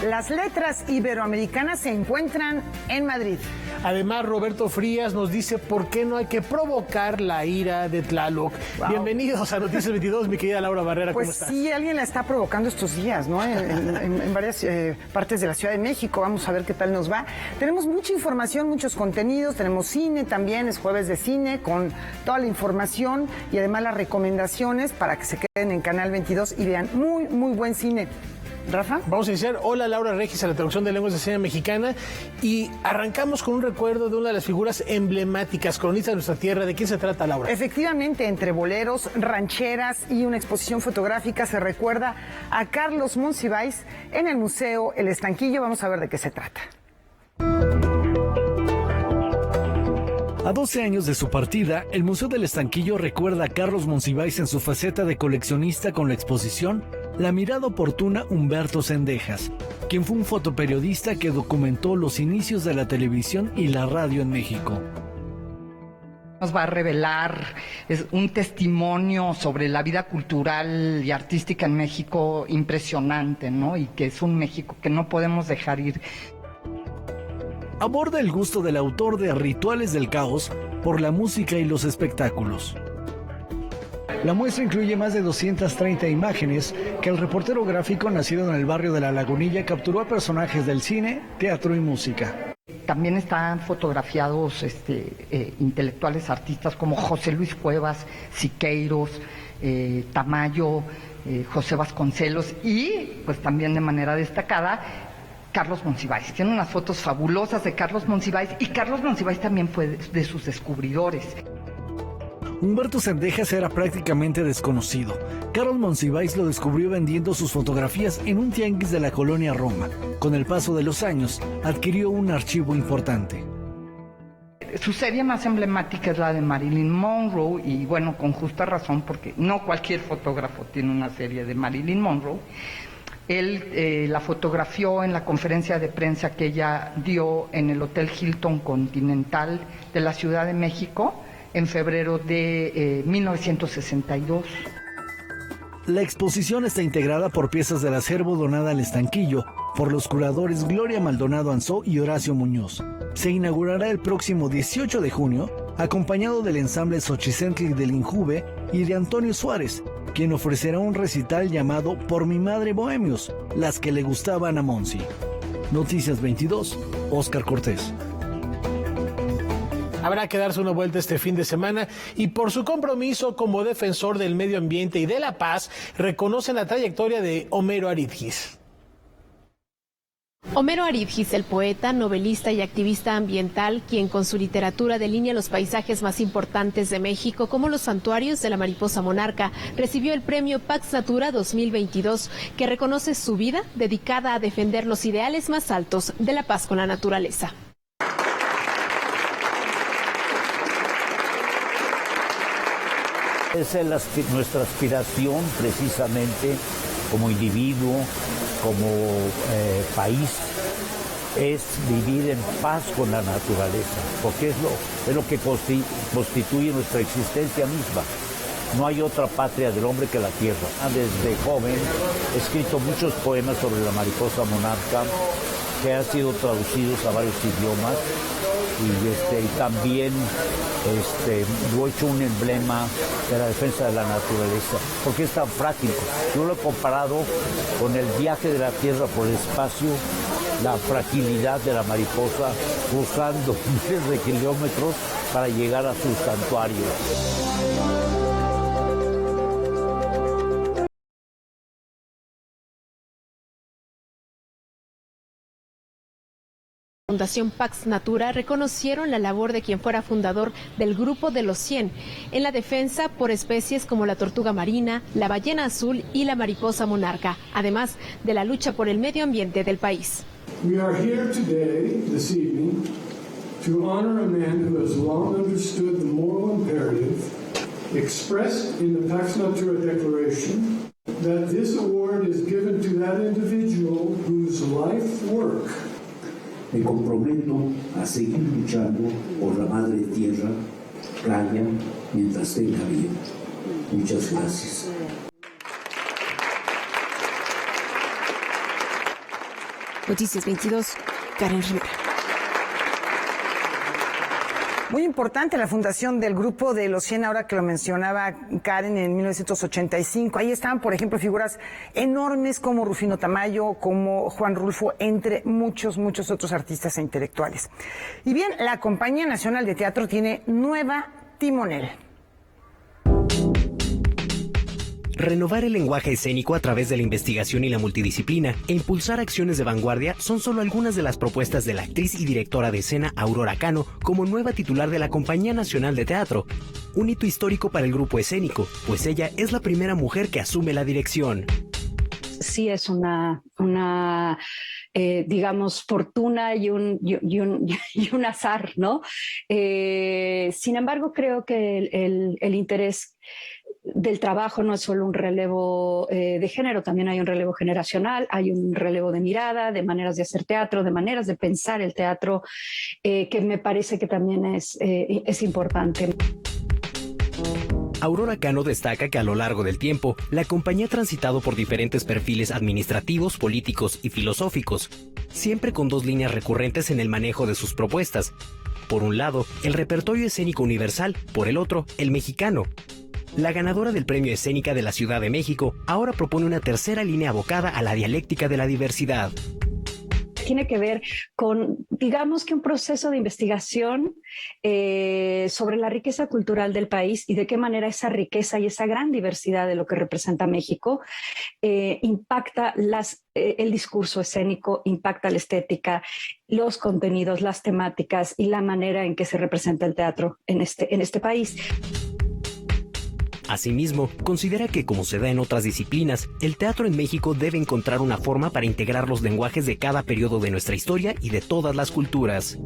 Las letras iberoamericanas se encuentran en Madrid. Además, Roberto Frías nos dice por qué no hay que provocar la ira de Tlaloc. Wow. Bienvenidos a Noticias 22, mi querida Laura Barrera, ¿cómo estás? Pues sí, alguien la está provocando estos días, ¿no? En varias partes de la Ciudad de México. Vamos a ver qué tal nos va. Tenemos mucha información, muchos contenidos, tenemos cine también, es jueves de cine, con toda la información y además las recomendaciones para que se queden en Canal 22 y vean muy, muy buen cine. Rafa. Vamos a iniciar. Hola, Laura Regis, a la traducción de lenguas de señas mexicana. Y arrancamos con un recuerdo de una de las figuras emblemáticas, cronistas de nuestra tierra. ¿De quién se trata, Laura? Efectivamente, entre boleros, rancheras y una exposición fotográfica se recuerda a Carlos Monsiváis en el Museo El Estanquillo. Vamos a ver de qué se trata. A 12 años de su partida, el Museo del Estanquillo recuerda a Carlos Monsiváis en su faceta de coleccionista con la exposición La mirada oportuna Humberto Zendejas, quien fue un fotoperiodista que documentó los inicios de la televisión y la radio en México. Nos va a revelar un testimonio sobre la vida cultural y artística en México impresionante, ¿no? Y que es un México que no podemos dejar ir. Aborda el gusto del autor de Rituales del Caos por la música y los espectáculos. La muestra incluye más de 230 imágenes que el reportero gráfico nacido en el barrio de La Lagunilla capturó a personajes del cine, teatro y música. También están fotografiados intelectuales, artistas como José Luis Cuevas, Siqueiros, Tamayo, José Vasconcelos y, pues también de manera destacada, Carlos Monsiváis. Tiene unas fotos fabulosas de Carlos Monsiváis y Carlos Monsiváis también fue de sus descubridores. Humberto Zendejas era prácticamente desconocido. Carlos Monsiváis lo descubrió vendiendo sus fotografías en un tianguis de la colonia Roma. Con el paso de los años, adquirió un archivo importante. Su serie más emblemática es la de Marilyn Monroe, y bueno, con justa razón, porque no cualquier fotógrafo tiene una serie de Marilyn Monroe. Él la fotografió en la conferencia de prensa que ella dio en el Hotel Hilton Continental de la Ciudad de México, en febrero de 1962. La exposición está integrada por piezas del acervo donada al Estanquillo por los curadores Gloria Maldonado Ansó y Horacio Muñoz. Se inaugurará el próximo 18 de junio, acompañado del ensamble Xochicéntli del Injuve y de Antonio Suárez, quien ofrecerá un recital llamado Por mi madre Bohemios, las que le gustaban a Monsi. Noticias 22, Óscar Cortés. Habrá que darse una vuelta este fin de semana y por su compromiso como defensor del medio ambiente y de la paz, reconocen la trayectoria de Homero Aridgis. Homero Aridgis, el poeta, novelista y activista ambiental, quien con su literatura delinea los paisajes más importantes de México, como los santuarios de la mariposa monarca, recibió el premio Pax Natura 2022, que reconoce su vida dedicada a defender los ideales más altos de la paz con la naturaleza. Esa es nuestra aspiración precisamente como individuo, como país, es vivir en paz con la naturaleza, porque es lo que constituye nuestra existencia misma. No hay otra patria del hombre que la tierra. Desde joven he escrito muchos poemas sobre la mariposa monarca que han sido traducidos a varios idiomas. Y también lo he hecho un emblema de la defensa de la naturaleza, porque es tan frágil. Yo lo he comparado con el viaje de la Tierra por el espacio, la fragilidad de la mariposa cruzando miles de kilómetros para llegar a su santuario. Fundación Pax Natura reconocieron la labor de quien fuera fundador del Grupo de los 100 en la defensa por especies como la tortuga marina, la ballena azul y la mariposa monarca, además de la lucha por el medio ambiente del país. We are here today, this evening, to honor a man who has long understood the moral imperative expressed in the Pax Natura Declaration that this award is given to that individual whose life work. Me comprometo a seguir luchando por la madre tierra, playa, mientras tenga vida. Muchas gracias. Noticias 22, Karen Rivera. Muy importante la fundación del Grupo de los 100, ahora que lo mencionaba Karen, en 1985. Ahí estaban, por ejemplo, figuras enormes como Rufino Tamayo, como Juan Rulfo, entre muchos otros artistas e intelectuales. Y bien, la Compañía Nacional de Teatro tiene nueva timonel. Renovar el lenguaje escénico a través de la investigación y la multidisciplina e impulsar acciones de vanguardia son solo algunas de las propuestas de la actriz y directora de escena Aurora Cano como nueva titular de la Compañía Nacional de Teatro. Un hito histórico para el grupo escénico, pues ella es la primera mujer que asume la dirección. Sí, es una digamos, fortuna y un azar, ¿no? Sin embargo, creo que el interés del trabajo no es solo un relevo de género, también hay un relevo generacional, hay un relevo de mirada, de maneras de hacer teatro, de maneras de pensar el teatro, que me parece que también es importante. Aurora Cano destaca que a lo largo del tiempo, la compañía ha transitado por diferentes perfiles administrativos, políticos y filosóficos, siempre con dos líneas recurrentes en el manejo de sus propuestas. Por un lado, el repertorio escénico universal, por el otro, el mexicano. La ganadora del Premio Escénica de la Ciudad de México ahora propone una tercera línea abocada a la dialéctica de la diversidad. Tiene que ver con, digamos que un proceso de investigación sobre la riqueza cultural del país y de qué manera esa riqueza y esa gran diversidad de lo que representa México impacta el discurso escénico, impacta la estética, los contenidos, las temáticas y la manera en que se representa el teatro en este país. Asimismo, considera que, como se da en otras disciplinas, el teatro en México debe encontrar una forma para integrar los lenguajes de cada periodo de nuestra historia y de todas las culturas.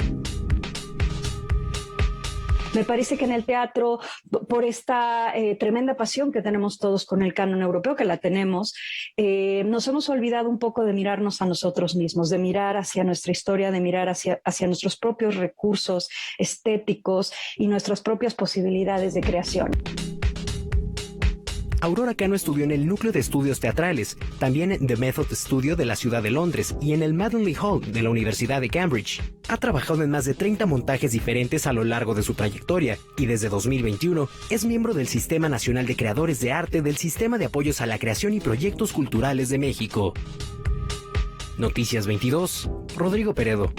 Me parece que en el teatro, por esta tremenda pasión que tenemos todos con el canon europeo, que la tenemos, nos hemos olvidado un poco de mirarnos a nosotros mismos, de mirar hacia nuestra historia, de mirar hacia nuestros propios recursos estéticos y nuestras propias posibilidades de creación. Aurora Cano estudió en el Núcleo de Estudios Teatrales, también en The Method Studio de la Ciudad de Londres y en el Maddenley Hall de la Universidad de Cambridge. Ha trabajado en más de 30 montajes diferentes a lo largo de su trayectoria y desde 2021 es miembro del Sistema Nacional de Creadores de Arte del Sistema de Apoyos a la Creación y Proyectos Culturales de México. Noticias 22, Rodrigo Peredo.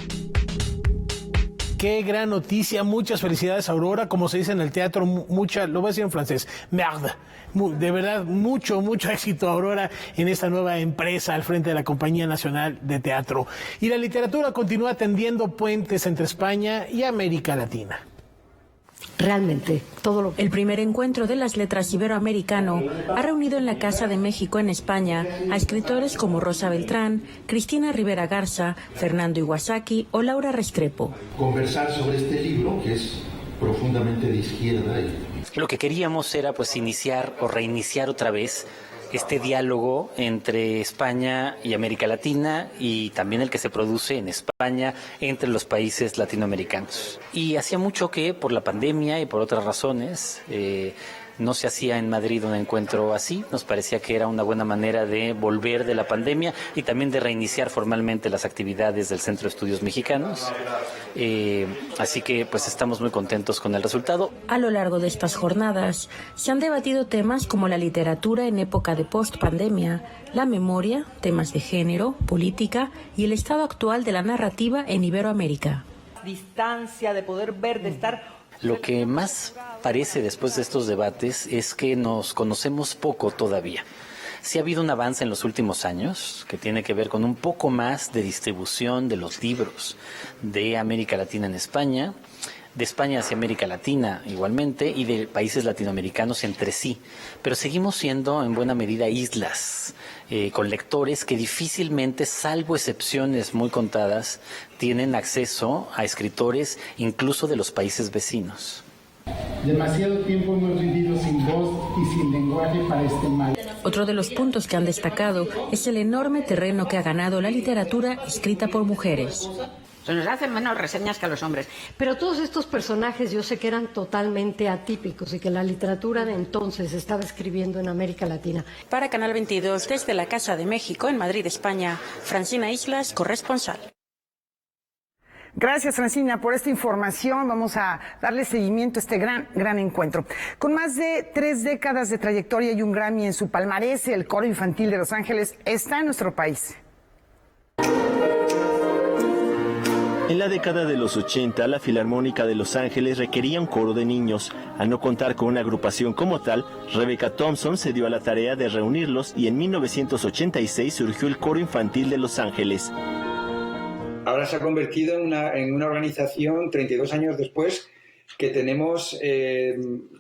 Qué gran noticia, muchas felicidades, Aurora. Como se dice en el teatro, lo voy a decir en francés, merde. De verdad, mucho éxito, Aurora, en esta nueva empresa al frente de la Compañía Nacional de Teatro. Y la literatura continúa tendiendo puentes entre España y América Latina. Realmente, El primer encuentro de las letras iberoamericano ha reunido en la Casa de México en España a escritores como Rosa Beltrán, Cristina Rivera Garza, Fernando Iwasaki o Laura Restrepo. Conversar sobre este libro, que es profundamente de izquierda. Lo que queríamos era pues iniciar o reiniciar otra vez este diálogo entre España y América Latina y también el que se produce en España entre los países latinoamericanos. Y hacía mucho que por la pandemia y por otras razones no se hacía en Madrid un encuentro así. Nos parecía que era una buena manera de volver de la pandemia y también de reiniciar formalmente las actividades del Centro de Estudios Mexicanos. Así que pues estamos muy contentos con el resultado. A lo largo de estas jornadas se han debatido temas como la literatura en época de post-pandemia, la memoria, temas de género, política y el estado actual de la narrativa en Iberoamérica. Distancia, de poder ver, de estar... Lo que más parece después de estos debates es que nos conocemos poco todavía. Sí ha habido un avance en los últimos años que tiene que ver con un poco más de distribución de los libros de América Latina en España, de España hacia América Latina igualmente y de países latinoamericanos entre sí. Pero seguimos siendo en buena medida islas, con lectores que difícilmente, salvo excepciones muy contadas, tienen acceso a escritores incluso de los países vecinos. Demasiado tiempo hemos vivido sin voz y sin lenguaje para este mal. Otro de los puntos que han destacado es el enorme terreno que ha ganado la literatura escrita por mujeres. Se nos hacen menos reseñas que a los hombres. Pero todos estos personajes yo sé que eran totalmente atípicos y que la literatura de entonces estaba escribiendo en América Latina. Para Canal 22, desde la Casa de México, en Madrid, España, Francina Islas, corresponsal. Gracias, Francina, por esta información. Vamos a darle seguimiento a este gran encuentro. Con más de 3 décadas de trayectoria y un Grammy en su palmarés, el Coro Infantil de Los Ángeles está en nuestro país. En la década de los 80, la Filarmónica de Los Ángeles requería un coro de niños. Al no contar con una agrupación como tal, Rebecca Thompson se dio a la tarea de reunirlos y en 1986 surgió el Coro Infantil de Los Ángeles. Ahora se ha convertido en una organización, 32 años después, que tenemos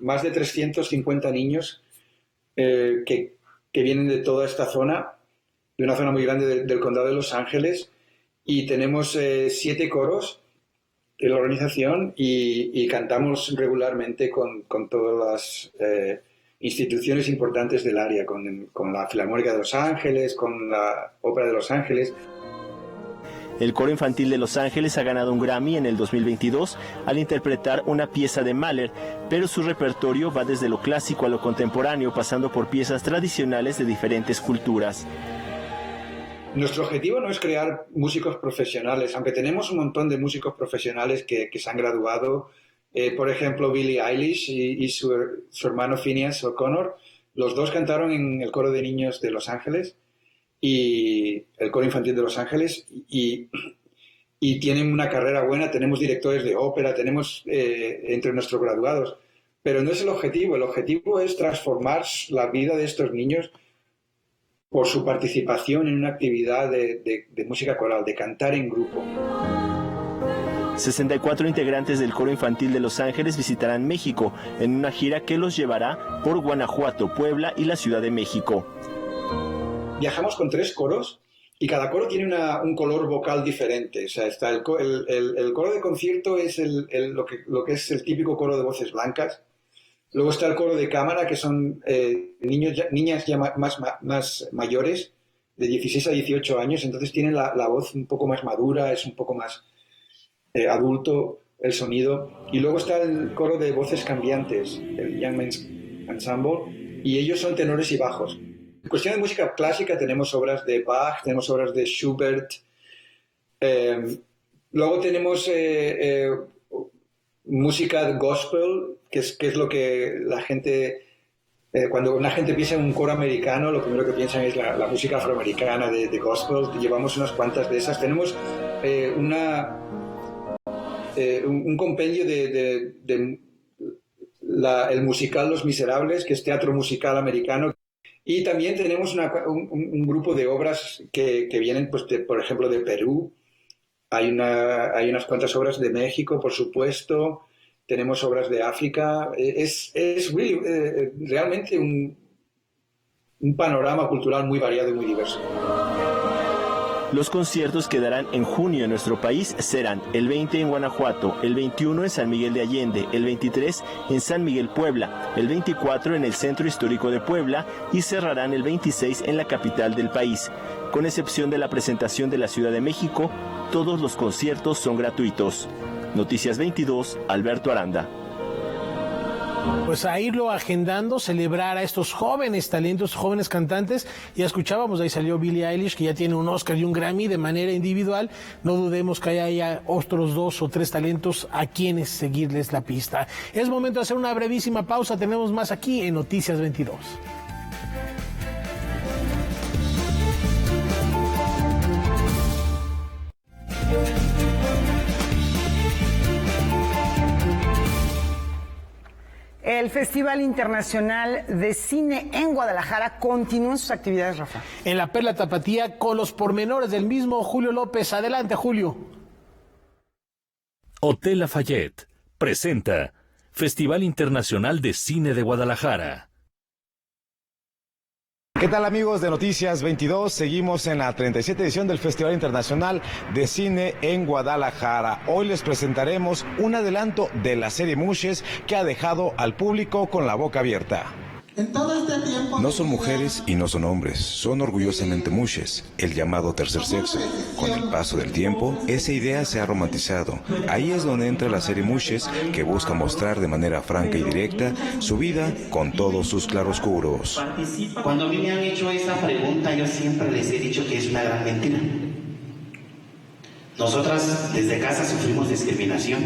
más de 350 niños que vienen de toda esta zona, de una zona muy grande del condado de Los Ángeles, y tenemos 7 coros en la organización y cantamos regularmente con todas las instituciones importantes del área, con la Filarmónica de Los Ángeles, con la Ópera de Los Ángeles. El Coro Infantil de Los Ángeles ha ganado un Grammy en el 2022 al interpretar una pieza de Mahler, pero su repertorio va desde lo clásico a lo contemporáneo, pasando por piezas tradicionales de diferentes culturas. Nuestro objetivo no es crear músicos profesionales, aunque tenemos un montón de músicos profesionales que se han graduado. Por ejemplo, Billie Eilish y su hermano Phineas O'Connor, los dos cantaron en el Coro de Niños de Los Ángeles y el Coro Infantil de Los Ángeles y tienen una carrera buena. Tenemos directores de ópera, tenemos entre nuestros graduados, pero no es el objetivo es transformar la vida de estos niños por su participación en una actividad de música coral, de cantar en grupo. 64 integrantes del Coro Infantil de Los Ángeles visitarán México en una gira que los llevará por Guanajuato, Puebla y la Ciudad de México. Viajamos con 3 coros y cada coro tiene un color vocal diferente. O sea, está el coro de concierto es lo que es el típico coro de voces blancas. Luego está el coro de cámara, que son niñas ya más mayores, de 16 a 18 años, entonces tienen la voz un poco más madura, es un poco más adulto el sonido. Y luego está el coro de voces cambiantes, el Young Men's Ensemble, y ellos son tenores y bajos. En cuestión de música clásica tenemos obras de Bach, tenemos obras de Schubert. Luego tenemos música gospel, que es lo que la gente... cuando una gente piensa en un coro americano, lo primero que piensan es la música afroamericana de gospel. Llevamos unas cuantas de esas. Tenemos un compendio de el musical Los Miserables, que es teatro musical americano. Y también tenemos un grupo de obras que vienen, pues, por ejemplo, de Perú. Hay unas cuantas obras de México, por supuesto. Tenemos obras de África. Es realmente un panorama cultural muy variado y muy diverso. Los conciertos que darán en junio en nuestro país serán el 20 en Guanajuato, el 21 en San Miguel de Allende, el 23 en San Miguel, Puebla, el 24 en el Centro Histórico de Puebla y cerrarán el 26 en la capital del país. Con excepción de la presentación de la Ciudad de México, todos los conciertos son gratuitos. Noticias 22, Alberto Aranda. Pues a irlo agendando, celebrar a estos jóvenes talentos, jóvenes cantantes. Ya escuchábamos, ahí salió Billie Eilish, que ya tiene un Oscar y un Grammy de manera individual. No dudemos que haya otros 2 o 3 talentos a quienes seguirles la pista. Es momento de hacer una brevísima pausa. Tenemos más aquí en Noticias 22. El Festival Internacional de Cine en Guadalajara continúa sus actividades, Rafa. En la Perla Tapatía, con los pormenores del mismo, Julio López. Adelante, Julio. Hotel Lafayette presenta Festival Internacional de Cine de Guadalajara. ¿Qué tal, amigos de Noticias 22? Seguimos en la 37 edición del Festival Internacional de Cine en Guadalajara. Hoy les presentaremos un adelanto de la serie Mushes, que ha dejado al público con la boca abierta. En todo este tiempo... No son mujeres y no son hombres, son orgullosamente mushes, el llamado tercer sexo. Con el paso del tiempo, esa idea se ha romantizado. Ahí es donde entra la serie Mushes, que busca mostrar de manera franca y directa su vida con todos sus claroscuros. Cuando a mí me han hecho esa pregunta, yo siempre les he dicho que es una gran mentira. Nosotras desde casa sufrimos discriminación,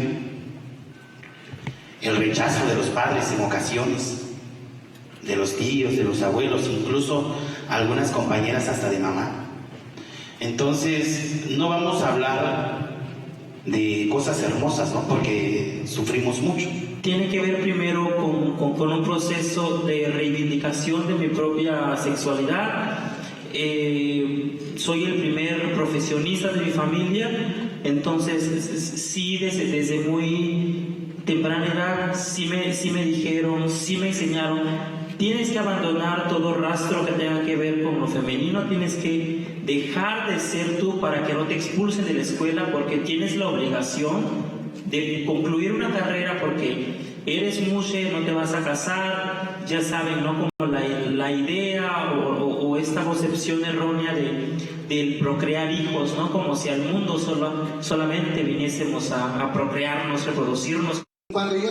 el rechazo de los padres en ocasiones, de los tíos, de los abuelos, incluso algunas compañeras hasta de mamá. Entonces, no vamos a hablar de cosas hermosas, ¿no? Porque sufrimos mucho. Tiene que ver primero con un proceso de reivindicación de mi propia sexualidad. Soy el primer profesionista de mi familia, entonces sí, desde muy temprana edad, sí me dijeron, sí me enseñaron: tienes que abandonar todo rastro que tenga que ver con lo femenino, tienes que dejar de ser tú para que no te expulsen de la escuela, porque tienes la obligación de concluir una carrera, porque eres mushe, no te vas a casar, ya saben, ¿no? Como la idea o esta concepción errónea del procrear hijos, ¿no? Como si al mundo solamente viniésemos a procrearnos, reproducirnos. Cuando yo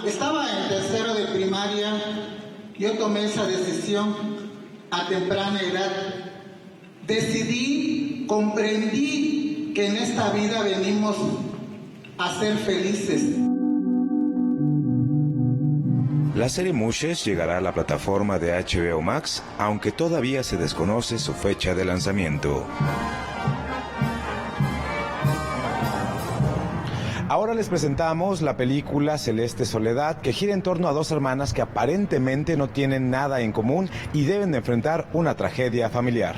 estaba en tercero de primaria, yo tomé esa decisión a temprana edad. Decidí, comprendí que en esta vida venimos a ser felices. La serie Mushes llegará a la plataforma de HBO Max, aunque todavía se desconoce su fecha de lanzamiento. Ahora les presentamos la película Celeste Soledad, que gira en torno a dos hermanas que aparentemente no tienen nada en común y deben de enfrentar una tragedia familiar.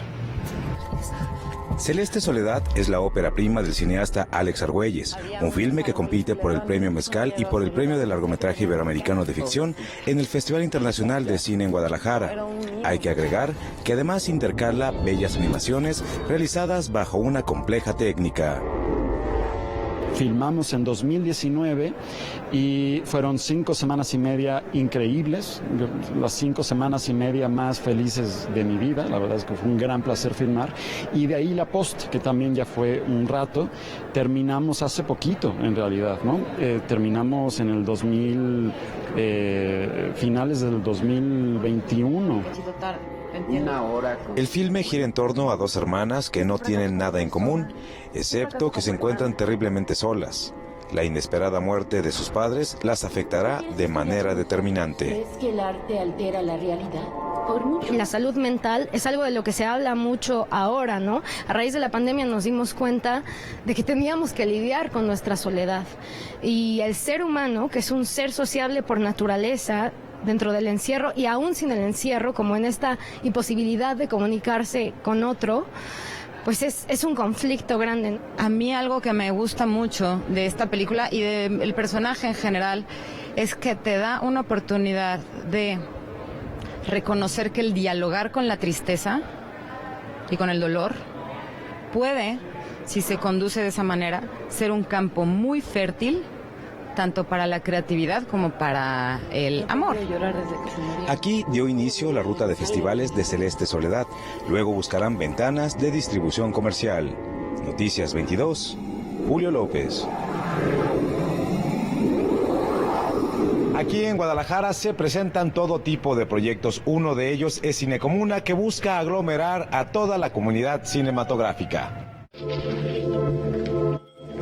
Celeste Soledad es la ópera prima del cineasta Alex Argüelles, un filme que compite por el Premio Mezcal y por el Premio de Largometraje Iberoamericano de Ficción en el Festival Internacional de Cine en Guadalajara. Hay que agregar que además intercala bellas animaciones realizadas bajo una compleja técnica. Filmamos en 2019 y fueron 5 semanas y media increíbles, las 5 semanas y media más felices de mi vida. La verdad es que fue un gran placer filmar, y de ahí la post, que también ya fue un rato. Terminamos hace poquito, en realidad, ¿no? Terminamos en el finales del 2021. El filme gira en torno a dos hermanas que no tienen nada en común, excepto que se encuentran terriblemente solas. La inesperada muerte de sus padres las afectará de manera determinante. ¿Crees que el arte altera la realidad? La salud mental es algo de lo que se habla mucho ahora, ¿no? A raíz de la pandemia nos dimos cuenta de que teníamos que lidiar con nuestra soledad. Y el ser humano, que es un ser sociable por naturaleza, dentro del encierro y aún sin el encierro, como en esta imposibilidad de comunicarse con otro, pues es un conflicto grande. A mí algo que me gusta mucho de esta película y del personaje en general es que te da una oportunidad de reconocer que el dialogar con la tristeza y con el dolor puede, si se conduce de esa manera, ser un campo muy fértil tanto para la creatividad como para el amor. Aquí dio inicio la ruta de festivales de Celeste Soledad. Luego buscarán ventanas de distribución comercial. Noticias 22, Julio López. Aquí en Guadalajara se presentan todo tipo de proyectos. Uno de ellos es Cine Comuna, que busca aglomerar a toda la comunidad cinematográfica.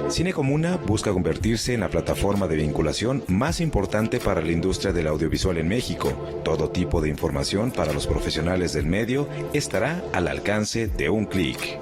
Cine Comuna busca convertirse en la plataforma de vinculación más importante para la industria del audiovisual en México. Todo tipo de información para los profesionales del medio estará al alcance de un clic.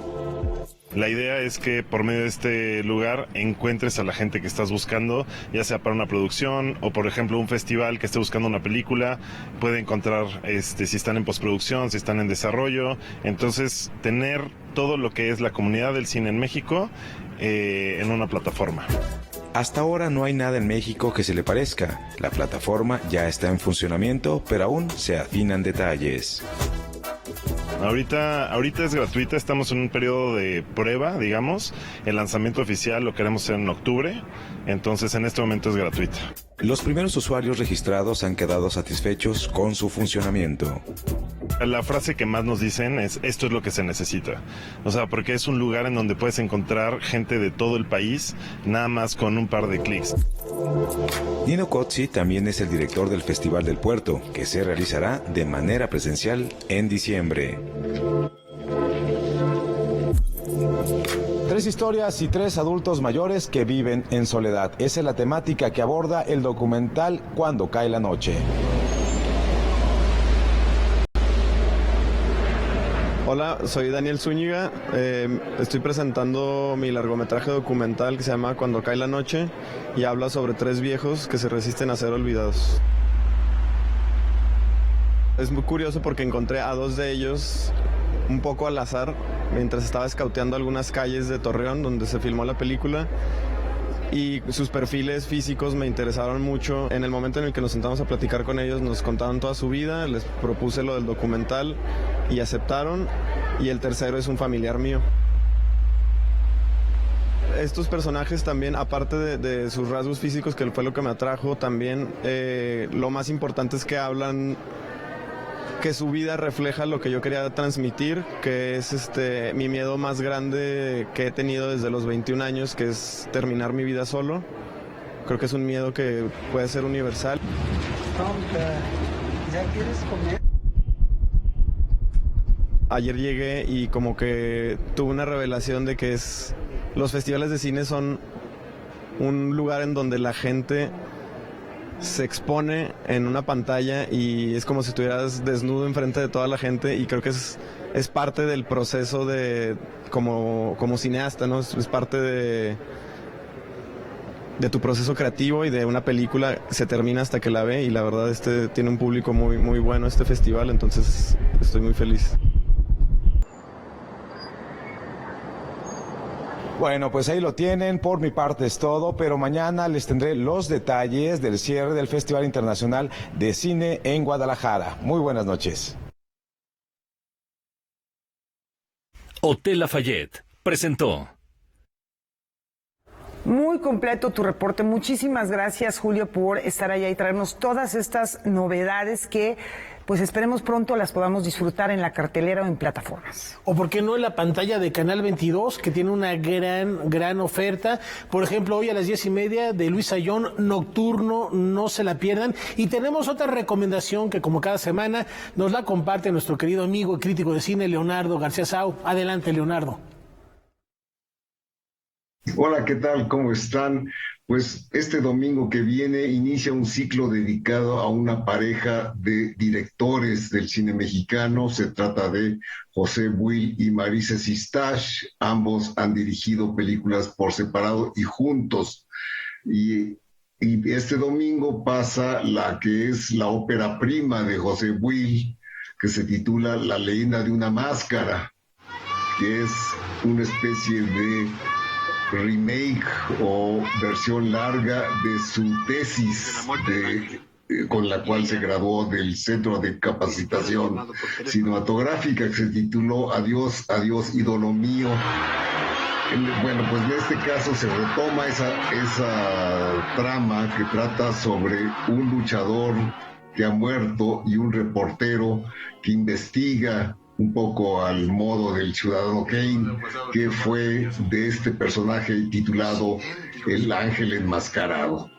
La idea es que por medio de este lugar encuentres a la gente que estás buscando, ya sea para una producción o, por ejemplo, un festival que esté buscando una película. Puede encontrar si están en postproducción, si están en desarrollo. Entonces, tener todo lo que es la comunidad del cine en México en una plataforma. Hasta ahora no hay nada en México que se le parezca. La plataforma ya está en funcionamiento, pero aún se afinan detalles. Ahorita es gratuita, estamos en un periodo de prueba, digamos. El lanzamiento oficial lo queremos hacer en octubre, entonces en este momento es gratuita. Los primeros usuarios registrados han quedado satisfechos con su funcionamiento. La frase que más nos dicen es: esto es lo que se necesita. O sea, porque es un lugar en donde puedes encontrar gente de todo el país, nada más con un par de clics. Nino Cozzi también es el director del Festival del Puerto, que se realizará de manera presencial en diciembre. 3 historias y 3 adultos mayores que viven en soledad. Esa es la temática que aborda el documental Cuando cae la noche. Hola, soy Daniel Zúñiga. Estoy presentando mi largometraje documental que se llama Cuando cae la noche y habla sobre 3 viejos que se resisten a ser olvidados. Es muy curioso porque encontré a 2 de ellos un poco al azar mientras estaba escauteando algunas calles de Torreón donde se filmó la película, y sus perfiles físicos me interesaron mucho. En el momento en el que nos sentamos a platicar con ellos nos contaron toda su vida, les propuse lo del documental y aceptaron, y el tercero es un familiar mío. Estos personajes también, aparte de sus rasgos físicos, que fue lo que me atrajo, también lo más importante es que hablan, que su vida refleja lo que yo quería transmitir, que es mi miedo más grande que he tenido desde los 21 años, que es terminar mi vida solo. Creo que es un miedo que puede ser universal. ¿Ya quieres comer? Ayer llegué y como que tuve una revelación de que los festivales de cine son un lugar en donde la gente se expone en una pantalla y es como si estuvieras desnudo enfrente de toda la gente, y creo que es parte del proceso de como cineasta, ¿no? Es parte de tu proceso creativo, y de una película se termina hasta que la ve, y la verdad tiene un público muy, muy bueno este festival, entonces estoy muy feliz. Bueno, pues ahí lo tienen. Por mi parte es todo, pero mañana les tendré los detalles del cierre del Festival Internacional de Cine en Guadalajara. Muy buenas noches. Hotel Lafayette presentó. Muy completo tu reporte. Muchísimas gracias, Julio, por estar allá y traernos todas estas novedades que, pues esperemos pronto las podamos disfrutar en la cartelera o en plataformas. O por qué no en la pantalla de Canal 22, que tiene una gran oferta. Por ejemplo, hoy a las 10:30 de Luis Ayllón, Nocturno, no se la pierdan. Y tenemos otra recomendación que, como cada semana, nos la comparte nuestro querido amigo y crítico de cine, Leonardo García Sau. Adelante, Leonardo. Hola, ¿qué tal? ¿Cómo están? Pues este domingo que viene inicia un ciclo dedicado a una pareja de directores del cine mexicano. Se trata de José Buil y Maryse Sistash. Ambos han dirigido películas por separado y juntos. Y este domingo pasa la que es la ópera prima de José Buil, que se titula La leyenda de una máscara, que es una especie de remake o versión larga de su tesis con la cual se graduó del Centro de Capacitación Cinematográfica, que se tituló Adiós, adiós, ídolo mío. Bueno, pues en este caso se retoma esa trama que trata sobre un luchador que ha muerto y un reportero que investiga un poco al modo del Ciudadano Kane, que fue de este personaje titulado El Ángel Enmascarado.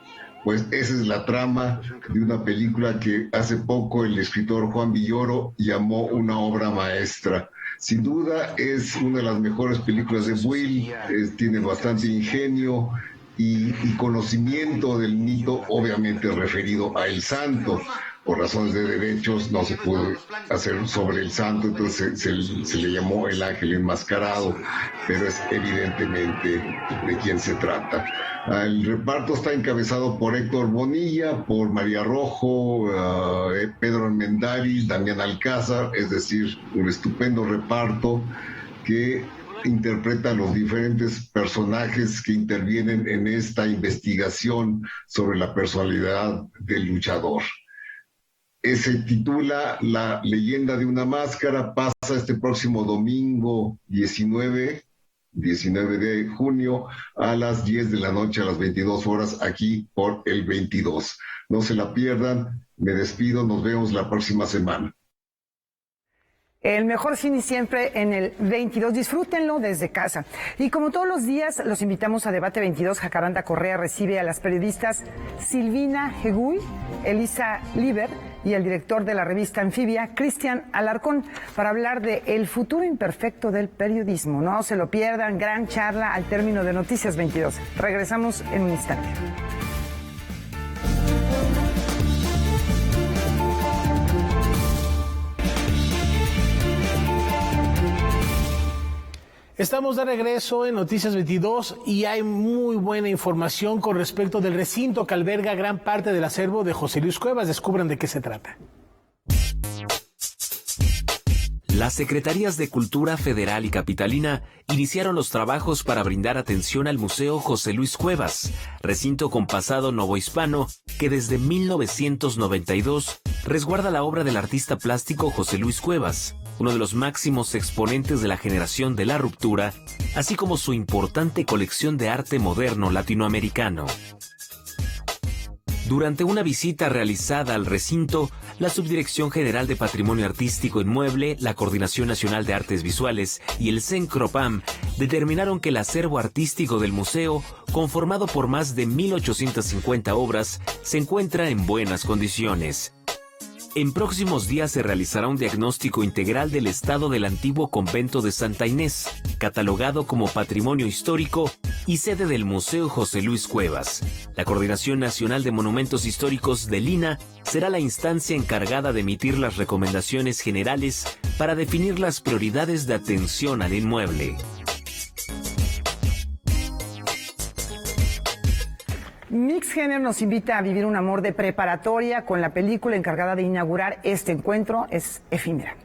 Pues esa es la trama de una película que hace poco el escritor Juan Villoro llamó una obra maestra. Sin duda es una de las mejores películas de Buil, tiene bastante ingenio y conocimiento del mito, obviamente referido a El Santo. Por razones de derechos no se pudo hacer sobre el santo, entonces se le llamó El Ángel Enmascarado, pero es evidentemente de quién se trata. El reparto está encabezado por Héctor Bonilla, por María Rojo, Pedro Armendáriz, Damián Alcázar, es decir, un estupendo reparto que interpreta a los diferentes personajes que intervienen en esta investigación sobre la personalidad del luchador. Se titula La leyenda de una máscara, pasa este próximo domingo 19 de junio a las 10 de la noche, a las 22 horas, aquí por el 22. No se la pierdan, me despido, nos vemos la próxima semana. El mejor cine siempre en el 22. Disfrútenlo desde casa. Y como todos los días, los invitamos a Debate 22. Jacaranda Correa recibe a las periodistas Silvina Heguy, Elisa Liber y el director de la revista Anfibia, Cristian Alarcón, para hablar de el futuro imperfecto del periodismo. No se lo pierdan, gran charla al término de Noticias 22. Regresamos en un instante. Estamos de regreso en Noticias 22 y hay muy buena información con respecto del recinto que alberga gran parte del acervo de José Luis Cuevas. Descubran de qué se trata. Las Secretarías de Cultura Federal y Capitalina iniciaron los trabajos para brindar atención al Museo José Luis Cuevas, recinto con pasado novohispano que desde 1992 resguarda la obra del artista plástico José Luis Cuevas, uno de los máximos exponentes de la generación de la ruptura, así como su importante colección de arte moderno latinoamericano. Durante una visita realizada al recinto, la Subdirección General de Patrimonio Artístico Inmueble, la Coordinación Nacional de Artes Visuales y el CENCROPAM determinaron que el acervo artístico del museo, conformado por más de 1.850 obras, se encuentra en buenas condiciones. En próximos días se realizará un diagnóstico integral del estado del antiguo convento de Santa Inés, catalogado como Patrimonio Histórico y sede del Museo José Luis Cuevas. La Coordinación Nacional de Monumentos Históricos de Lina será la instancia encargada de emitir las recomendaciones generales para definir las prioridades de atención al inmueble. Mixgener nos invita a vivir un amor de preparatoria con la película encargada de inaugurar este encuentro, es Efímera.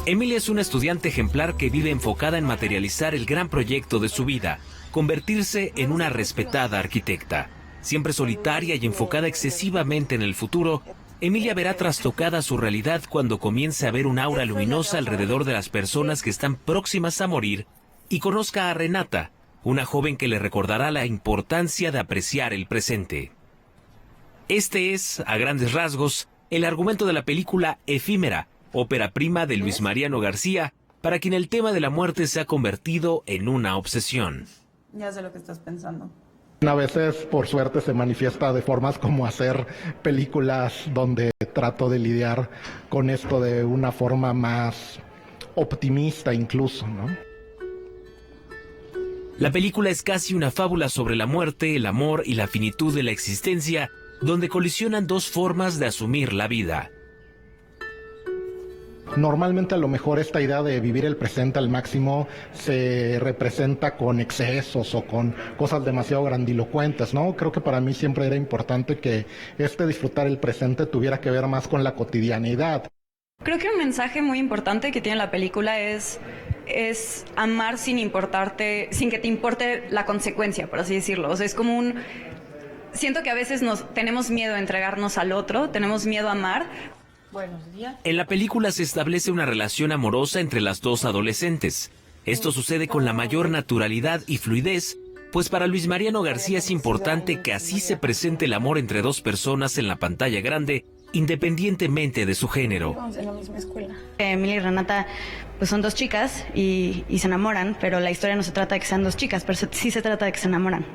Emilia es una estudiante ejemplar que vive enfocada en materializar el gran proyecto de su vida, convertirse en una respetada arquitecta. Siempre solitaria y enfocada excesivamente en el futuro, Emilia verá trastocada su realidad cuando comience a ver un aura luminosa alrededor de las personas que están próximas a morir y conozca a Renata, una joven que le recordará la importancia de apreciar el presente. Este es, a grandes rasgos, el argumento de la película Efímera, ópera prima de Luis Mariano García, para quien el tema de la muerte se ha convertido en una obsesión. Ya sé lo que estás pensando. A veces, por suerte, se manifiesta de formas como hacer películas donde trato de lidiar con esto de una forma más optimista incluso, ¿no? La película es casi una fábula sobre la muerte, el amor y la finitud de la existencia, donde colisionan dos formas de asumir la vida. Normalmente a lo mejor esta idea de vivir el presente al máximo se representa con excesos o con cosas demasiado grandilocuentes, ¿no? Creo que para mí siempre era importante que disfrutar el presente tuviera que ver más con la cotidianidad. Creo que un mensaje muy importante que tiene la película es amar sin que te importe la consecuencia, por así decirlo. O sea, es como siento que a veces tenemos miedo a entregarnos al otro, tenemos miedo a amar. Buenos días. En la película se establece una relación amorosa entre las dos adolescentes. Esto sucede con la mayor naturalidad y fluidez, pues para Luis Mariano García es importante que así se presente el amor entre dos personas en la pantalla grande, independientemente de su género. Vamos en la misma escuela. Emilia y Renata pues son dos chicas y se enamoran, pero la historia no se trata de que sean dos chicas, pero sí se trata de que se enamoran.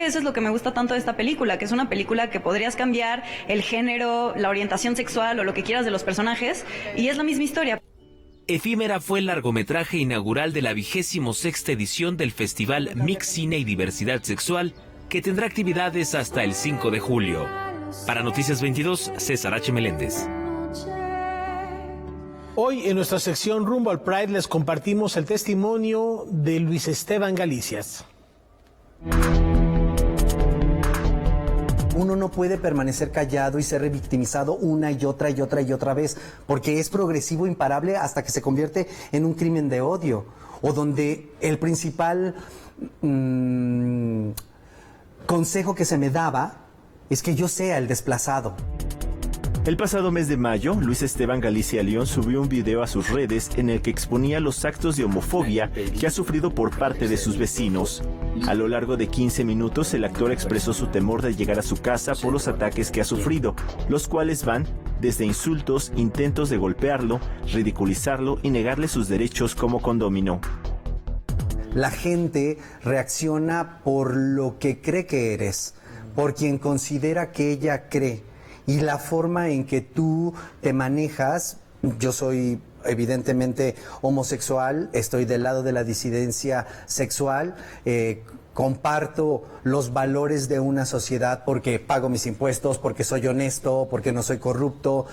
Eso es lo que me gusta tanto de esta película, que es una película que podrías cambiar el género, la orientación sexual o lo que quieras de los personajes, y es la misma historia. Efímera fue el largometraje inaugural de la 26ª edición del Festival Mix Cine y Diversidad Sexual, que tendrá actividades hasta el 5 de julio. Para Noticias 22, César H. Meléndez. Hoy en nuestra sección Rumbo al Pride les compartimos el testimonio de Luis Esteban Galicias. Uno no puede permanecer callado y ser revictimizado una y otra vez, porque es progresivo, imparable, hasta que se convierte en un crimen de odio, o donde el principal consejo que se me daba es que yo sea el desplazado. El pasado mes de mayo, Luis Esteban Galicia León subió un video a sus redes en el que exponía los actos de homofobia que ha sufrido por parte de sus vecinos. A lo largo de 15 minutos, el actor expresó su temor de llegar a su casa por los ataques que ha sufrido, los cuales van desde insultos, intentos de golpearlo, ridiculizarlo y negarle sus derechos como condómino. La gente reacciona por lo que cree que eres, por quien considera que ella cree. Y la forma en que tú te manejas, yo soy evidentemente homosexual, estoy del lado de la disidencia sexual, comparto los valores de una sociedad porque pago mis impuestos, porque soy honesto, porque no soy corrupto.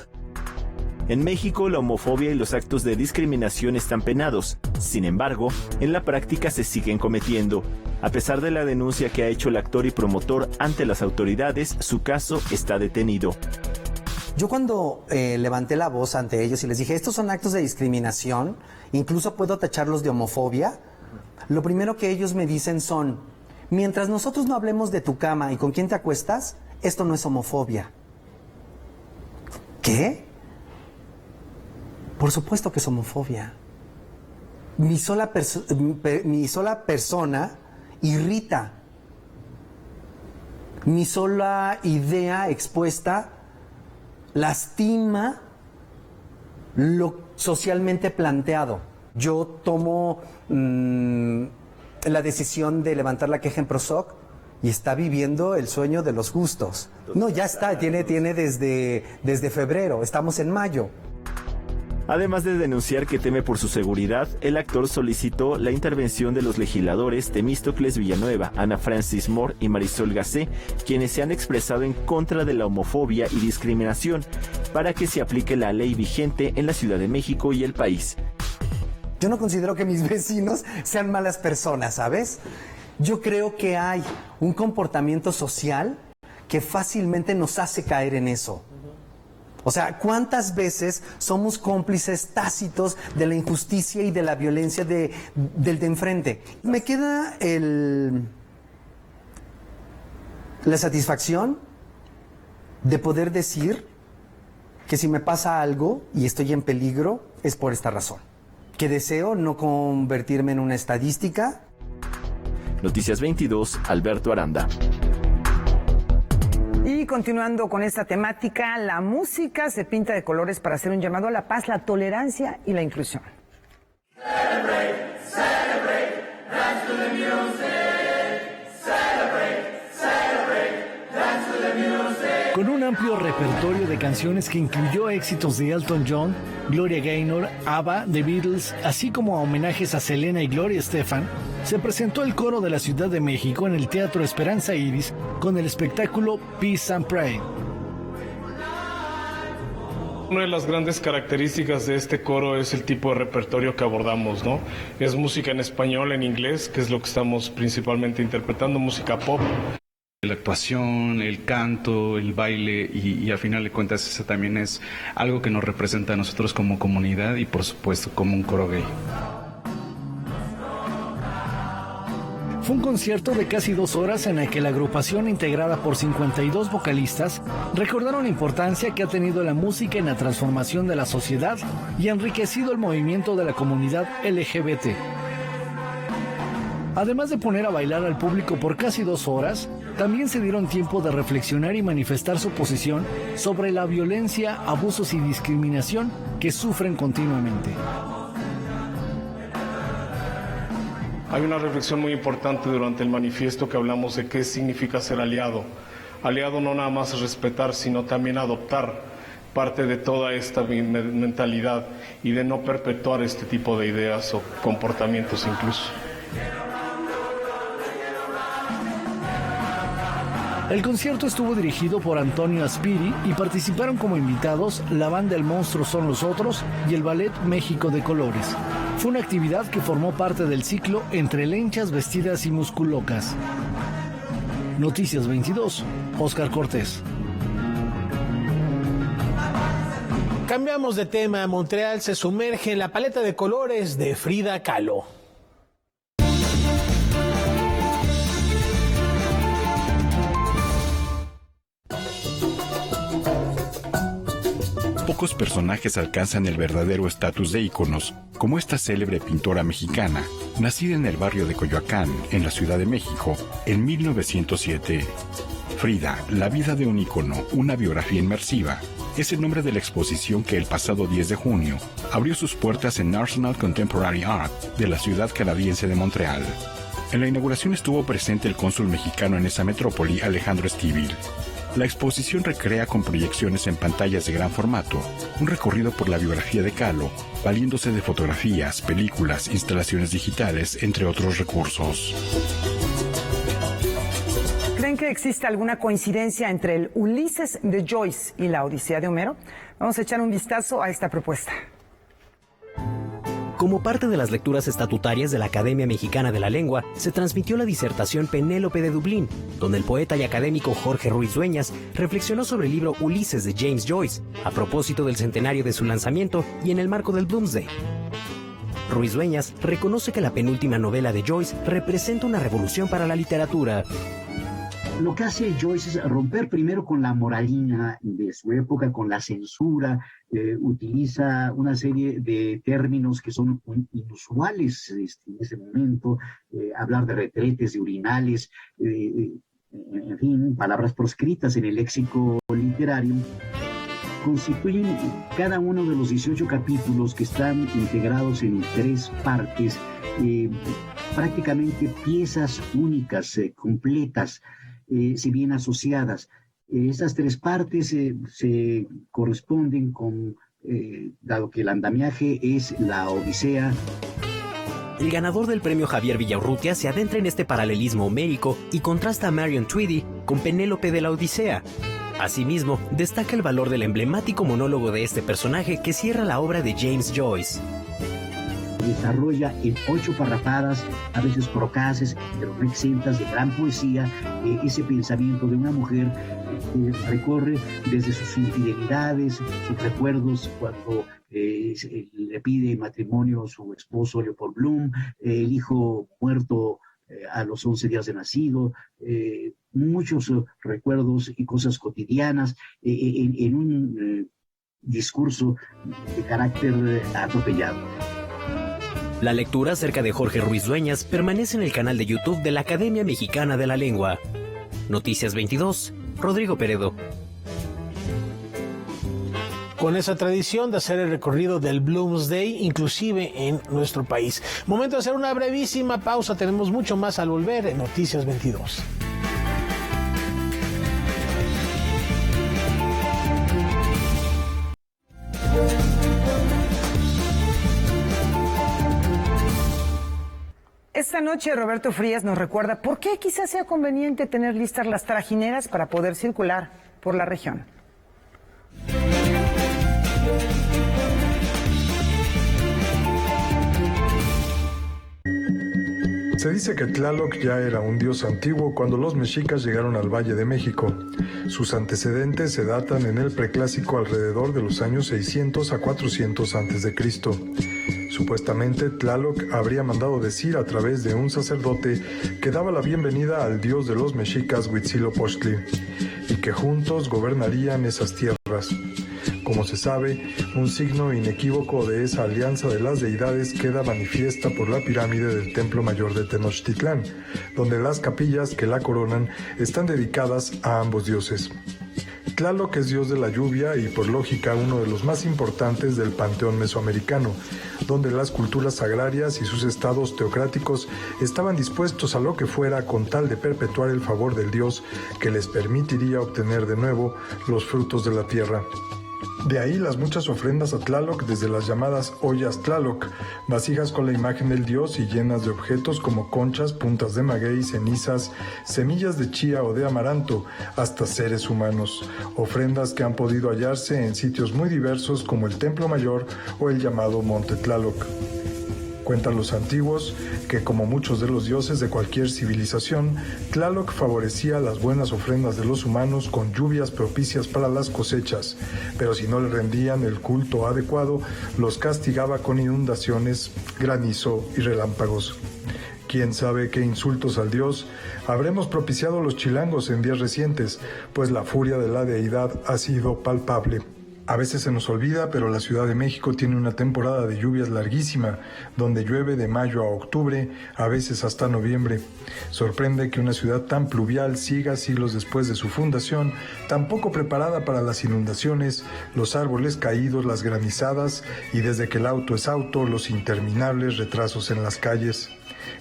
En México, la homofobia y los actos de discriminación están penados. Sin embargo, en la práctica se siguen cometiendo. A pesar de la denuncia que ha hecho el actor y promotor ante las autoridades, su caso está detenido. Yo cuando levanté la voz ante ellos y les dije, estos son actos de discriminación, incluso puedo tacharlos de homofobia, lo primero que ellos me dicen son, mientras nosotros no hablemos de tu cama y con quién te acuestas, esto no es homofobia. ¿Qué? Por supuesto que es homofobia. Mi sola persona irrita. Mi sola idea expuesta lastima lo socialmente planteado. Yo tomo la decisión de levantar la queja en Prosoc y está viviendo el sueño de los justos. No, ya está, tiene desde febrero, estamos en mayo. Además de denunciar que teme por su seguridad, el actor solicitó la intervención de los legisladores Temístocles Villanueva, Ana Francis Moore y Marisol Gacé, quienes se han expresado en contra de la homofobia y discriminación, para que se aplique la ley vigente en la Ciudad de México y el país. Yo no considero que mis vecinos sean malas personas, ¿sabes? Yo creo que hay un comportamiento social que fácilmente nos hace caer en eso. O sea, ¿cuántas veces somos cómplices tácitos de la injusticia y de la violencia del de enfrente? Me queda la satisfacción de poder decir que si me pasa algo y estoy en peligro, es por esta razón. Que deseo no convertirme en una estadística. Noticias 22, Alberto Aranda. Y continuando con esta temática, la música se pinta de colores para hacer un llamado a la paz, la tolerancia y la inclusión. Celebrate, celebrate, dance to the music. Celebrate, celebrate, dance to the music. Con un amplio repertorio de canciones que incluyó éxitos de Elton John, Gloria Gaynor, ABBA, The Beatles, así como homenajes a Selena y Gloria Estefan, se presentó el coro de la Ciudad de México en el Teatro Esperanza Iris con el espectáculo Peace and Pray. Una de las grandes características de este coro es el tipo de repertorio que abordamos, ¿no? Es música en español, en inglés, que es lo que estamos principalmente interpretando, música pop. La actuación, el canto, el baile y a final de cuentas eso también es algo que nos representa a nosotros como comunidad y por supuesto como un coro gay. Fue un concierto de casi 2 horas en el que la agrupación, integrada por 52 vocalistas, recordaron la importancia que ha tenido la música en la transformación de la sociedad y ha enriquecido el movimiento de la comunidad LGBT. Además de poner a bailar al público por casi 2 horas, también se dieron tiempo de reflexionar y manifestar su posición sobre la violencia, abusos y discriminación que sufren continuamente. Hay una reflexión muy importante durante el manifiesto que hablamos de qué significa ser aliado. Aliado no nada más es respetar, sino también adoptar parte de toda esta mentalidad y de no perpetuar este tipo de ideas o comportamientos incluso. El concierto estuvo dirigido por Antonio Aspiri y participaron como invitados la banda El Monstruo Son los Otros y el Ballet México de Colores. Fue una actividad que formó parte del ciclo Entre lenchas, vestidas y musculocas. Noticias 22, Óscar Cortés. Cambiamos de tema. Montreal se sumerge en la paleta de colores de Frida Kahlo. Pocos personajes alcanzan el verdadero estatus de íconos, como esta célebre pintora mexicana, nacida en el barrio de Coyoacán, en la Ciudad de México, en 1907. Frida, la vida de un ícono, una biografía inmersiva, es el nombre de la exposición que el pasado 10 de junio abrió sus puertas en National Contemporary Art de la ciudad canadiense de Montreal. En la inauguración estuvo presente el cónsul mexicano en esa metrópoli, Alejandro Esquivel. La exposición recrea con proyecciones en pantallas de gran formato un recorrido por la biografía de Kahlo, valiéndose de fotografías, películas, instalaciones digitales, entre otros recursos. ¿Creen que existe alguna coincidencia entre el Ulises de Joyce y la Odisea de Homero? Vamos a echar un vistazo a esta propuesta. Como parte de las lecturas estatutarias de la Academia Mexicana de la Lengua, se transmitió la disertación Penélope de Dublín, donde el poeta y académico Jorge Ruiz Dueñas reflexionó sobre el libro Ulises de James Joyce, a propósito del centenario de su lanzamiento y en el marco del Bloomsday. Ruiz Dueñas reconoce que la penúltima novela de Joyce representa una revolución para la literatura. Lo que hace Joyce es romper primero con la moralina de su época, con la censura, utiliza una serie de términos que son inusuales en ese momento, hablar de retretes, de urinales, en fin, palabras proscritas en el léxico literario. Constituyen cada uno de los 18 capítulos que están integrados en 3 partes, prácticamente piezas únicas, completas, si bien asociadas. Estas 3 partes se corresponden con, dado que el andamiaje es la Odisea. El ganador del premio Javier Villaurrutia se adentra en este paralelismo homérico y contrasta a Marion Tweedy con Penélope de la Odisea. Asimismo, destaca el valor del emblemático monólogo de este personaje que cierra la obra de James Joyce. Desarrolla en 8 parrafadas, a veces procaces, pero no exentas de gran poesía, ese pensamiento de una mujer que recorre desde sus infidelidades, sus recuerdos cuando le pide matrimonio a su esposo Leopold Bloom, el hijo muerto a los 11 días de nacido, muchos recuerdos y cosas cotidianas en un discurso de carácter atropellado. La lectura acerca de Jorge Ruiz Dueñas permanece en el canal de YouTube de la Academia Mexicana de la Lengua. Noticias 22, Rodrigo Peredo. Con esa tradición de hacer el recorrido del Bloomsday, inclusive en nuestro país. Momento de hacer una brevísima pausa, tenemos mucho más al volver en Noticias 22. Esta noche Roberto Frías nos recuerda por qué quizás sea conveniente tener listas las trajineras para poder circular por la región. Se dice que Tlaloc ya era un dios antiguo cuando los mexicas llegaron al Valle de México. Sus antecedentes se datan en el preclásico alrededor de los años 600 a 400 a.C. Supuestamente Tlaloc habría mandado decir a través de un sacerdote que daba la bienvenida al dios de los mexicas Huitzilopochtli y que juntos gobernarían esas tierras. Como se sabe, un signo inequívoco de esa alianza de las deidades queda manifiesta por la pirámide del Templo Mayor de Tenochtitlán, donde las capillas que la coronan están dedicadas a ambos dioses. Tlaloc es dios de la lluvia y por lógica uno de los más importantes del panteón mesoamericano, donde las culturas agrarias y sus estados teocráticos estaban dispuestos a lo que fuera con tal de perpetuar el favor del dios que les permitiría obtener de nuevo los frutos de la tierra. De ahí las muchas ofrendas a Tlaloc, desde las llamadas ollas Tlaloc, vasijas con la imagen del dios y llenas de objetos como conchas, puntas de maguey, cenizas, semillas de chía o de amaranto, hasta seres humanos. Ofrendas que han podido hallarse en sitios muy diversos como el Templo Mayor o el llamado Monte Tlaloc. Cuentan los antiguos que, como muchos de los dioses de cualquier civilización, Tlaloc favorecía las buenas ofrendas de los humanos con lluvias propicias para las cosechas, pero si no le rendían el culto adecuado, los castigaba con inundaciones, granizo y relámpagos. ¿Quién sabe qué insultos al dios habremos propiciado los chilangos en días recientes? Pues la furia de la deidad ha sido palpable. A veces se nos olvida, pero la Ciudad de México tiene una temporada de lluvias larguísima, donde llueve de mayo a octubre, a veces hasta noviembre. Sorprende que una ciudad tan pluvial siga siglos después de su fundación, tan poco preparada para las inundaciones, los árboles caídos, las granizadas y desde que el auto es auto, los interminables retrasos en las calles.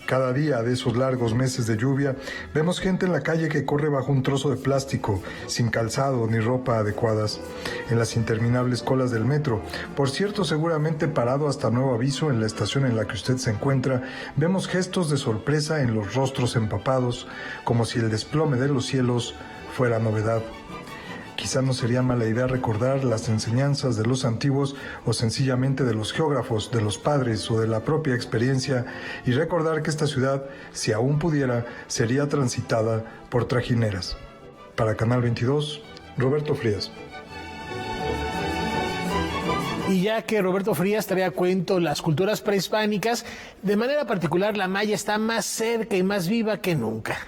Cada día de esos largos meses de lluvia, vemos gente en la calle que corre bajo un trozo de plástico, sin calzado ni ropa adecuadas, en las interminables colas del metro. Por cierto, seguramente parado hasta nuevo aviso en la estación en la que usted se encuentra, vemos gestos de sorpresa en los rostros empapados, como si el desplome de los cielos fuera novedad. Quizá no sería mala idea recordar las enseñanzas de los antiguos o sencillamente de los geógrafos, de los padres o de la propia experiencia y recordar que esta ciudad, si aún pudiera, sería transitada por trajineras. Para Canal 22, Roberto Frías. Y ya que Roberto Frías trae a cuento las culturas prehispánicas, de manera particular la maya está más cerca y más viva que nunca.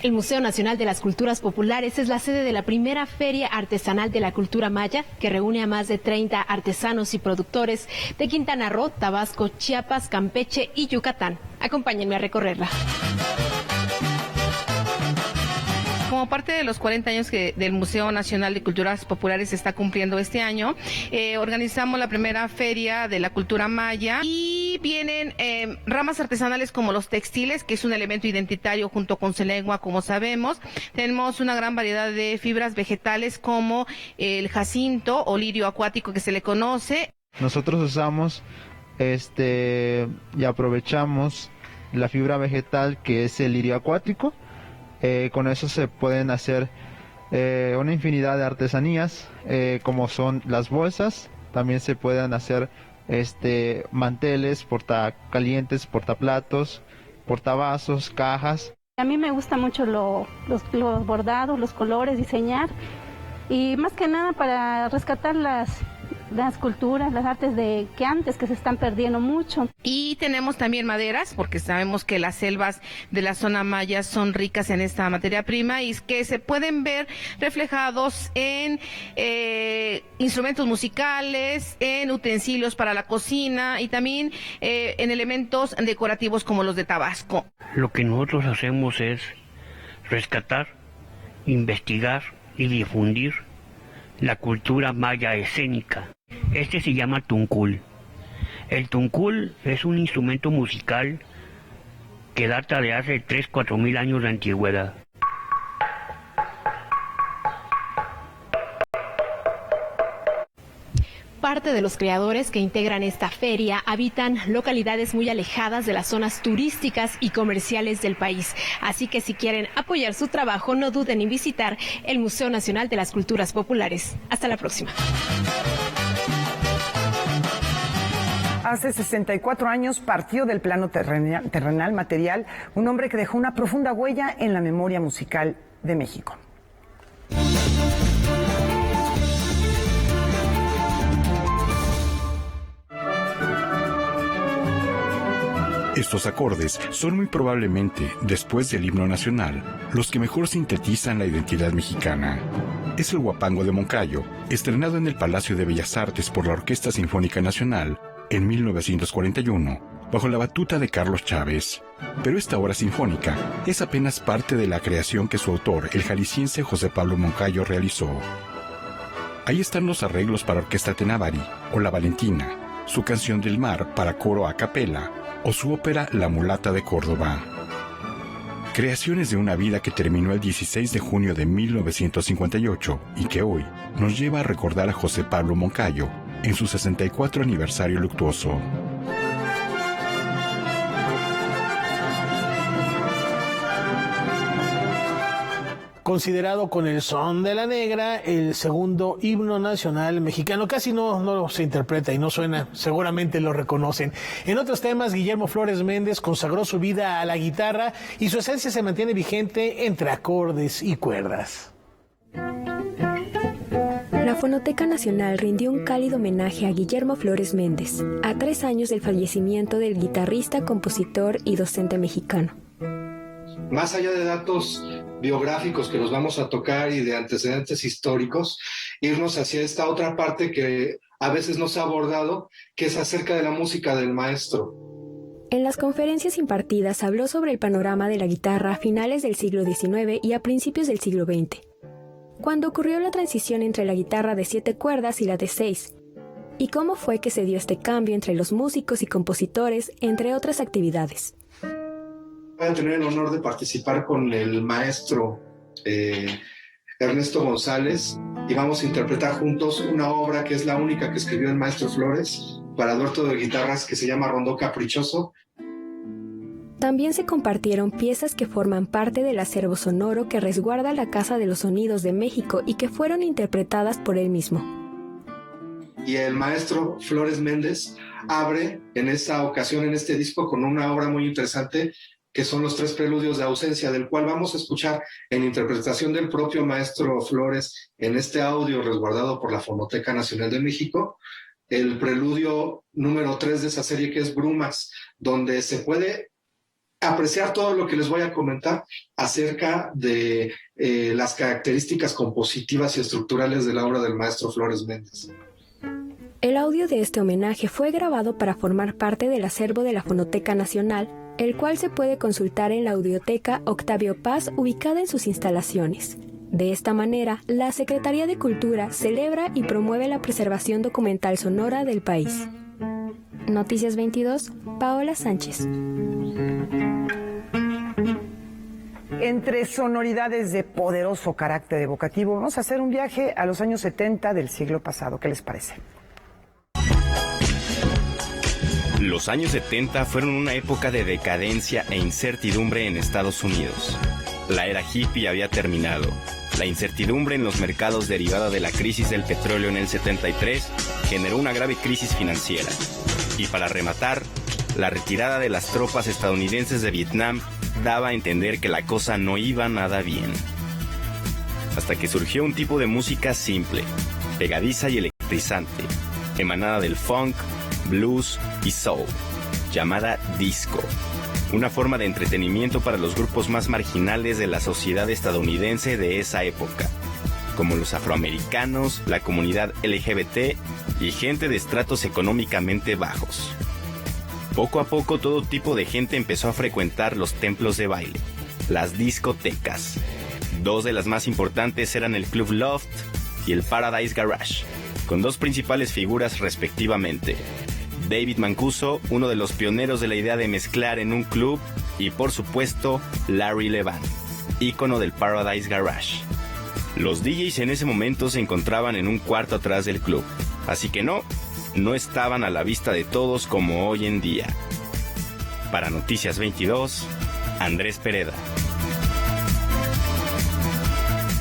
El Museo Nacional de las Culturas Populares es la sede de la primera Feria Artesanal de la Cultura Maya, que reúne a más de 30 artesanos y productores de Quintana Roo, Tabasco, Chiapas, Campeche y Yucatán. Acompáñenme a recorrerla. Como parte de los 40 años que del Museo Nacional de Culturas Populares se está cumpliendo este año, organizamos la primera Feria de la Cultura Maya y vienen ramas artesanales como los textiles, que es un elemento identitario junto con su lengua, como sabemos. Tenemos una gran variedad de fibras vegetales como el jacinto o lirio acuático que se le conoce. Nosotros usamos y aprovechamos la fibra vegetal que es el lirio acuático. Con eso se pueden hacer una infinidad de artesanías, como son las bolsas. También se pueden hacer manteles, portacalientes, portaplatos, portavasos, cajas. A mí me gusta mucho los bordados, los colores, diseñar, y más que nada para rescatar las culturas, las artes que antes que se están perdiendo mucho. Y tenemos también maderas, porque sabemos que las selvas de la zona maya son ricas en esta materia prima y que se pueden ver reflejados en instrumentos musicales, en utensilios para la cocina y también en elementos decorativos como los de Tabasco. Lo que nosotros hacemos es rescatar, investigar y difundir la cultura maya escénica. Este se llama tuncul. El tuncul es un instrumento musical que data de hace 3-4 mil años de antigüedad. Parte de los creadores que integran esta feria habitan localidades muy alejadas de las zonas turísticas y comerciales del país. Así que si quieren apoyar su trabajo, no duden en visitar el Museo Nacional de las Culturas Populares. Hasta la próxima. Hace 64 años partió del plano terrenal material un hombre que dejó una profunda huella en la memoria musical de México. Estos acordes son muy probablemente, después del himno nacional, los que mejor sintetizan la identidad mexicana. Es el Huapango de Moncayo, estrenado en el Palacio de Bellas Artes por la Orquesta Sinfónica Nacional en 1941, bajo la batuta de Carlos Chávez. Pero esta obra sinfónica es apenas parte de la creación que su autor, el jalisciense José Pablo Moncayo, realizó. Ahí están los arreglos para Orquesta Tenábari o La Valentina, su Canción del Mar para coro a capela, o su ópera La Mulata de Córdoba. Creaciones de una vida que terminó el 16 de junio de 1958 y que hoy nos lleva a recordar a José Pablo Moncayo en su 64 aniversario luctuoso. Considerado con el son de la negra el segundo himno nacional mexicano. Casi no se interpreta y no suena, seguramente lo reconocen. En otros temas, Guillermo Flores Méndez consagró su vida a la guitarra y su esencia se mantiene vigente entre acordes y cuerdas. La Fonoteca Nacional rindió un cálido homenaje a Guillermo Flores Méndez, a 3 años del fallecimiento del guitarrista, compositor y docente mexicano. más allá de datos biográficos que nos vamos a tocar y de antecedentes históricos, irnos hacia esta otra parte que a veces no se ha abordado, que es acerca de la música del maestro. En las conferencias impartidas habló sobre el panorama de la guitarra a finales del siglo XIX y a principios del siglo XX, cuando ocurrió la transición entre la guitarra de 7 cuerdas y la de 6, y cómo fue que se dio este cambio entre los músicos y compositores, entre otras actividades. Voy a tener el honor de participar con el maestro Ernesto González y vamos a interpretar juntos una obra que es la única que escribió el maestro Flores para dueto de guitarras, que se llama Rondó Caprichoso. También se compartieron piezas que forman parte del acervo sonoro que resguarda la Casa de los Sonidos de México y que fueron interpretadas por él mismo. Y el maestro Flores Méndez abre en esta ocasión, en este disco, con una obra muy interesante que son los 3 preludios de ausencia, del cual vamos a escuchar en interpretación del propio maestro Flores en este audio resguardado por la Fonoteca Nacional de México, el preludio número 3 de esa serie, que es Brumas, donde se puede apreciar todo lo que les voy a comentar acerca de las características compositivas y estructurales de la obra del maestro Flores Méndez. El audio de este homenaje fue grabado para formar parte del acervo de la Fonoteca Nacional, el cual se puede consultar en la Audioteca Octavio Paz, ubicada en sus instalaciones. De esta manera, la Secretaría de Cultura celebra y promueve la preservación documental sonora del país. Noticias 22, Paola Sánchez. Entre sonoridades de poderoso carácter evocativo, vamos a hacer un viaje a los años 70 del siglo pasado. ¿Qué les parece? Los años 70 fueron una época de decadencia e incertidumbre en Estados Unidos. La era hippie había terminado. La incertidumbre en los mercados derivada de la crisis del petróleo en el 73 generó una grave crisis financiera. Y para rematar, la retirada de las tropas estadounidenses de Vietnam daba a entender que la cosa no iba nada bien. Hasta que surgió un tipo de música simple, pegadiza y electrizante, emanada del funk, blues y soul, llamada disco. Una forma de entretenimiento para los grupos más marginales de la sociedad estadounidense de esa época, como los afroamericanos, la comunidad LGBT y gente de estratos económicamente bajos. Poco a poco todo tipo de gente empezó a frecuentar los templos de baile, las discotecas. 2 de las más importantes eran el Club Loft y el Paradise Garage, con 2 principales figuras respectivamente: David Mancuso, uno de los pioneros de la idea de mezclar en un club, y por supuesto Larry Levan, ícono del Paradise Garage. Los DJs en ese momento se encontraban en un cuarto atrás del club, así que no estaban a la vista de todos como hoy en día. Para Noticias 22, Andrés Pereda.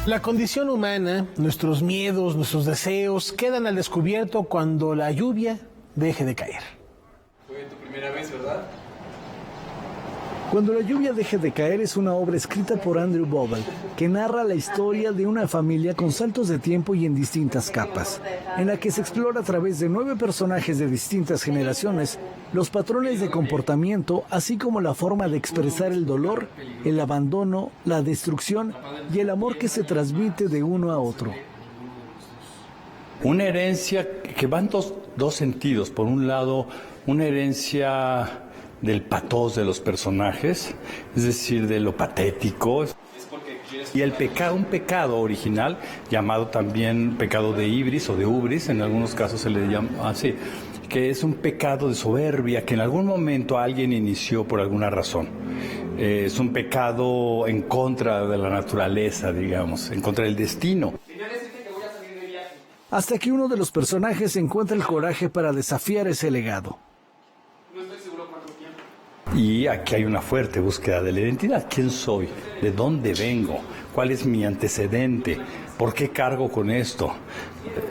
La condición humana, nuestros miedos, nuestros deseos, quedan al descubierto cuando la lluvia deje de caer. Fue tu primera vez, ¿verdad? Cuando la lluvia deje de caer es una obra escrita por Andrew Bobel, que narra la historia de una familia con saltos de tiempo y en distintas capas, en la que se explora a través de 9 personajes de distintas generaciones los patrones de comportamiento, así como la forma de expresar el dolor, el abandono, la destrucción y el amor que se transmite de uno a otro. Una herencia que va en dos sentidos. Por un lado, una herencia del pathos de los personajes, es decir, de lo patético, y el pecado, un pecado original llamado también pecado de ibris o de ubris, en algunos casos se le llama así, que es un pecado de soberbia que en algún momento alguien inició por alguna razón. Es un pecado en contra de la naturaleza, digamos, en contra del destino. Hasta que uno de los personajes encuentra el coraje para desafiar ese legado. Y aquí hay una fuerte búsqueda de la identidad. ¿Quién soy? ¿De dónde vengo? ¿Cuál es mi antecedente? ¿Por qué cargo con esto?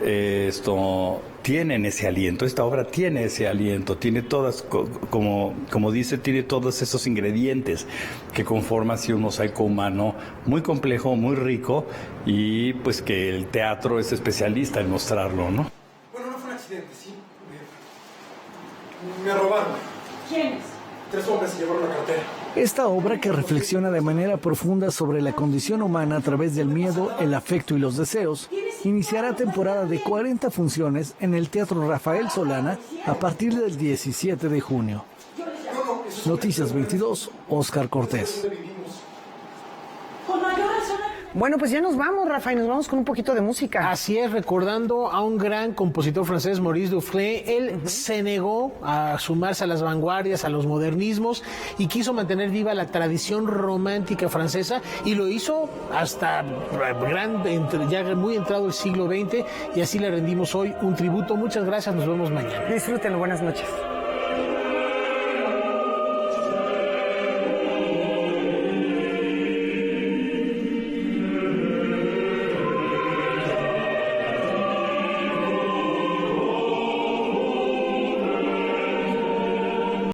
Esto tienen ese aliento, esta obra tiene ese aliento, tiene todas, como dice, tiene todos esos ingredientes que conforman así un mosaico humano muy complejo, muy rico, y pues que el teatro es especialista en mostrarlo, ¿no? Bueno, no fue un accidente, ¿sí? Me robaron. ¿Quiénes? 3 hombres se llevaron la cartera. Esta obra, que reflexiona de manera profunda sobre la condición humana a través del miedo, el afecto y los deseos, iniciará temporada de 40 funciones en el Teatro Rafael Solana a partir del 17 de junio. Noticias 22, Óscar Cortés. Bueno, pues ya nos vamos, Rafa, y nos vamos con un poquito de música. Así es, recordando a un gran compositor francés, Maurice Dufresne. Él se negó a sumarse a las vanguardias, a los modernismos, y quiso mantener viva la tradición romántica francesa, y lo hizo hasta ya muy entrado el siglo XX, y así le rendimos hoy un tributo. Muchas gracias, nos vemos mañana. Disfrútenlo, buenas noches.